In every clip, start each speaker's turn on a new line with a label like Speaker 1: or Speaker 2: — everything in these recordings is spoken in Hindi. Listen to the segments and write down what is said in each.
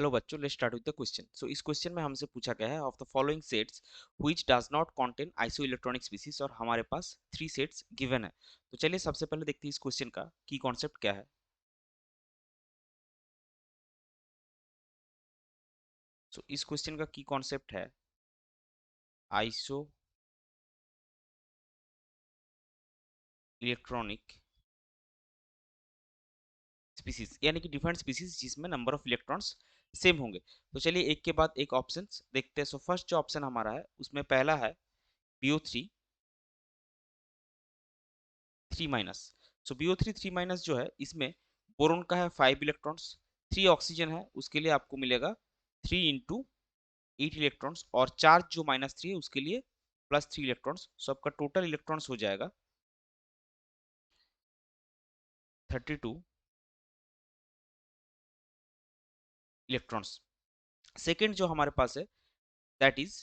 Speaker 1: हेलो बच्चों, let's start with the question. So इस क्वेश्चन में हमसे पूछा गया है of the following sets which does not contain isoelectronic species, और हमारे पास 3 सेट्स गिवन है। तो चलिए सबसे पहले देखते हैं इस क्वेश्चन का की कॉन्सेप्ट क्या है। सो इस क्वेश्चन का की कॉन्सेप्ट है आइसो इलेक्ट्रॉनिक स्पीसीज, यानी कि डिफरेंट स्पीसीज जिसमें नंबर ऑफ इलेक्ट्रॉन्स सेम होंगे। तो चलिए एक के बाद एक ऑप्शन देखते हैं। सो फर्स्ट जो ऑप्शन हमारा है उसमें पहला है BO3 3-। सो BO3 3- जो है इसमें बोरोन का है 5 इलेक्ट्रॉन्स, 3 ऑक्सीजन है उसके लिए आपको मिलेगा 3 × 8 इलेक्ट्रॉन्स, और चार्ज जो -3 है उसके लिए +3 इलेक्ट्रॉन्स। सो आपका टोटल इलेक्ट्रॉन्स हो जाएगा 32 इलेक्ट्रॉन्स। सेकेंड जो हमारे पास है that is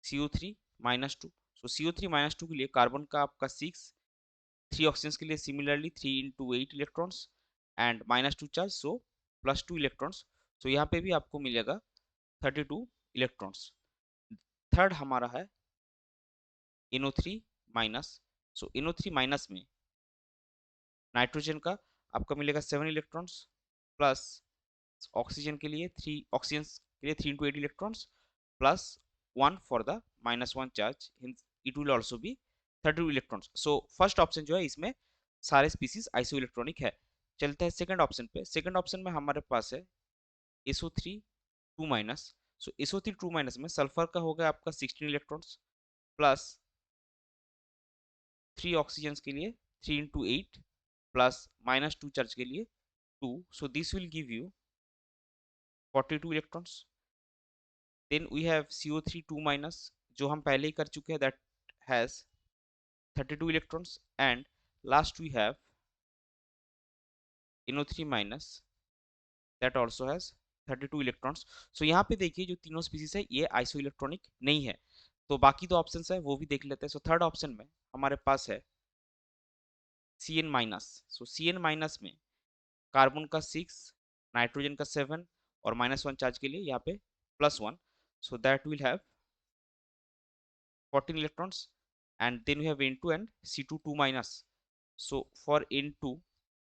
Speaker 1: CO3-2। So CO3-2 के लिए कार्बन का आपका 6, 3 ऑक्सीजन के लिए similarly 3 × 8 electrons and -2 charge, so +2 electrons. So यहाँ पे भी आपको मिलेगा 32 इलेक्ट्रॉन्स। थर्ड हमारा है NO3-। सो NO3- में नाइट्रोजन का आपका मिलेगा 7 इलेक्ट्रॉन्स, प्लस ऑक्सीजन के लिए 3 × 8 electrons, plus 1 for the -1 charge, it will also be 32 electrons. So first option जो है इसमें सारे स्पीसीज आइसो इलेक्ट्रॉनिक है। चलते हैं सेकंड ऑप्शन पे। सेकंड ऑप्शन में हमारे पास है SO3 2-। सो SO3 2- में सल्फर का होगा आपका 16 इलेक्ट्रॉन्स, प्लस 3 ऑक्सीजन के लिए 3 × 8, प्लस -2 चार्ज के लिए 2। So this will give you 42 electrons. Then we have CO3 2- जो हम पहले ही कर चुके हैं, that has 32 electrons. And last we have NO3- that also has 32 electrons. So यहाँ पे देखिए जो तीनों स्पीसीज है ये आइसो इलेक्ट्रॉनिक नहीं है। तो बाकी दो ऑप्शंस है वो भी देख लेते हैं। सो थर्ड ऑप्शन में हमारे पास है CN-। सो CN- में कार्बन का 6, नाइट्रोजन का 7 और -1 चार्ज के लिए यहाँ पे +1। So that will have 14 electrons। And then we have N2 and C2 2-। So for N2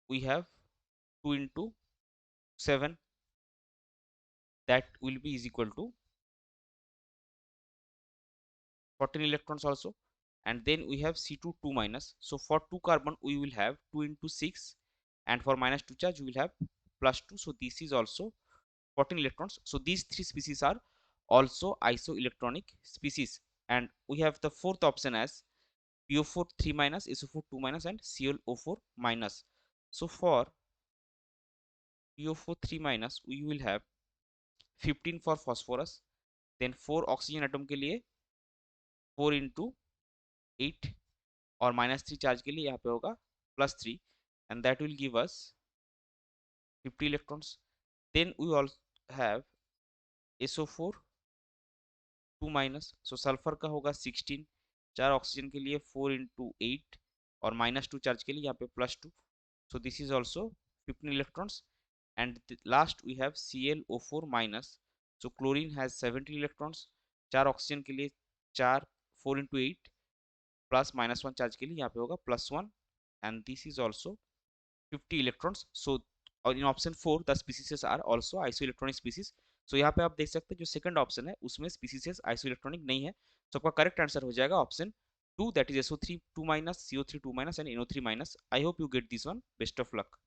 Speaker 1: we have 2 × 7, that will be is equal to 14 electrons also. And then we have C2 2-। So for 2 carbon we will have 2 × 6, and for -2 charge we will have +2. So this is also 14 electrons. So these three species are also isoelectronic species. And we have the fourth option as PO4 3-, SO4 2-, and ClO4-. So for PO4 3-, we will have 15 for phosphorus, then 4 oxygen atom के लिए 4 × 8, और -3 चार्ज के लिए यहाँ पे होगा +3, and that will give us 50 electrons. Then we all have SO4 2-। So sulphur का होगा 16, 4 ऑक्सीजन के लिए 4 × 8, और -2 चार्ज के लिए यहाँ पे +2। So this is also 15 electrons. And last we have ClO4-। So chlorine has 17 electrons, 4 oxygen के लिए 4, 4 × 8, प्लस -1 चार्ज के लिए यहाँ पे होगा +1, and this is also 50 electrons. So और in option 4 the species are also isoelectronic species. So यहाँ पे आप देख सकते हैं जो सेकंड ऑप्शन है उसमें स्पीसीज आइसोइलेक्ट्रॉनिक नहीं है। तो आपका करेक्ट आंसर हो जाएगा option 2, that is SO3 2-, CO3 2-, and NO3-। I hope you get this one. Best of luck.